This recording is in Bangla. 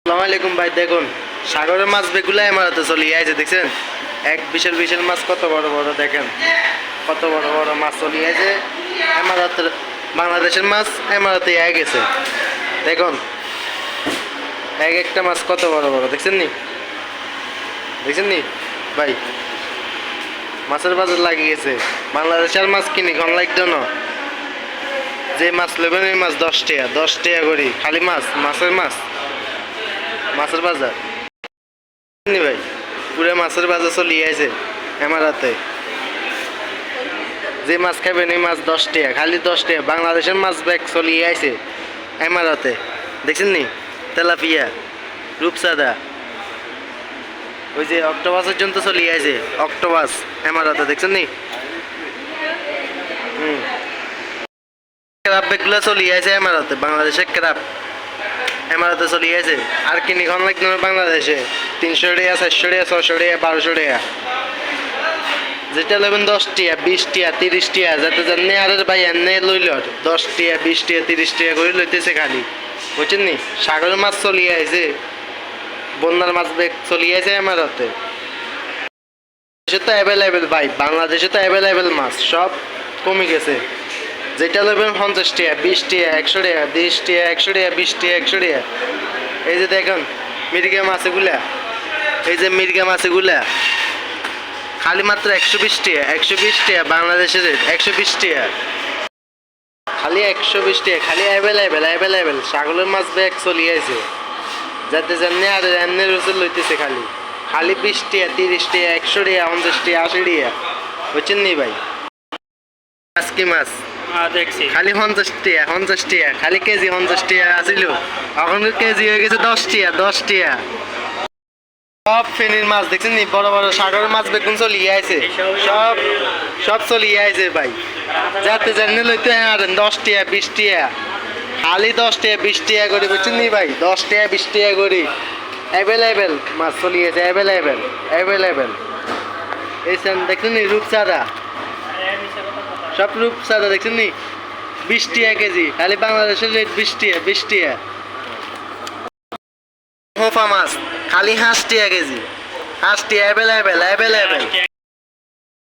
আসসালামু আলাইকুম ভাই। দেখুন সাগরের মাছ বেগুলা আমারতে চলে আইছে, দেখছেন এক বিশাল বিশাল মাছ, কত বড় বড়, দেখেন কত বড় বড় মাছ চলে আইছে আমারতে। বাংলাদেশের মাছ আমারতে আই গেছে, দেখুন এক একটা মাছ কত বড় বড়, দেখছেন নি ভাই। মাছের বাজার লাগিয়ে গেছে, বাংলাদেশের মাছ কিনি ঘন লাগতো না। যে মাছ নেবেন ওই মাছ 10 টাকা 10 টাকা করি, খালি মাছের মাছের বাজার নি ভাই। পুরো মাছের বাজার চলিয়ে আছে আমার হাতে। যে মাছ খাবেন এই মাছ 10 টাকা, খালি 10 টাকা। বাংলাদেশের মাছ ব্যাগ চলিয়ে আছে আমার হাতে, দেখছেন নি? তেলাপিয়া, রূপসাদা, ওই যে অক্টোপাসের জন্য তো চলিয়ে আছে, অক্টোপাস আমার হাতে, দেখছেন নি? ক্রাব ব্যাগগুলো চলিয়ে আছে আমার হাতে, বাংলাদেশের ক্রাব আমার হাতে চলিয়ে আছে। আর কিনি ঘন লাগতো না বাংলাদেশে 300 টাকা 400 টাকা 600 টাকা 1200 টাকা। যেটা নেবেন 10 টাকা 20 টাকা 30 টাকা, যাতে জানি আর ভাই এনে লইল 10 টাকা 20 টাকা 30 টাকা করে লইতেছে খালি, বুঝছেন নি? সাগরের মাছ চলিয়ে আছে, বন্যার মাছ ব্যাগ চলিয়ে আছে আমার হাতে। দেশে তো অ্যাভেলেবেল ভাই, বাংলাদেশে তো অ্যাভেলেবেল মাছ সব কমে গেছে। যেটা নেবেন 50 টাকা 20 টাকা 100 টাকা 30 টাকা 100 টাকা 20 টাকা 100 টাকা। এই যে দেখুন মির্গা মাছগুলা, এই যে মির্গা মাছগুলা খালি মাত্র 120 টাকা 120 টাকা, বাংলাদেশের রেট 120 টাকা, খালি 120 টাকা, খালি অ্যাভেলেবেল। ছাগলের মাছ ব্যাগ চলিয়ে আছে, যাতে জানি আর এমনি রসুল লইতেছে খালি খালি 20 টাকা 30 টাকা 100 টাকা 50 টাকা 80 টাকা, বুঝছেন নি ভাই? আজকে মাছ দেখছি খালি 50 টাকা খালি কেজি 50 টাকা আসিল, এখন কেজি হয়ে গেছে 10 টাকা 10 টাকা। সব ফেনীর মাছ দেখছেন নি, বড় বড় সাগরের মাছ বেগুন চলিয়ে আছে, সব চলিয়ে আছে ভাই। যাতে জানি লইতে আর 10 টাকা 20 টাকা, খালি 10 টাকা 20 টাকা করে, বুঝছেন নি ভাই? 10 টাকা 20 টাকা করে অ্যাভেলেবেল মাছ চলিয়েছে, অ্যাভেলেবেল। এই দেখছেন নি রূপসাদা, সব রূপসাদা দেখছেন নি 20 টাকা কেজি, খালি বাংলাদেশের রেট 20 টাকা। হোফা মাছ খালি 5 টাকা কেজি, 5 টাকা অ্যাভেলেবেল।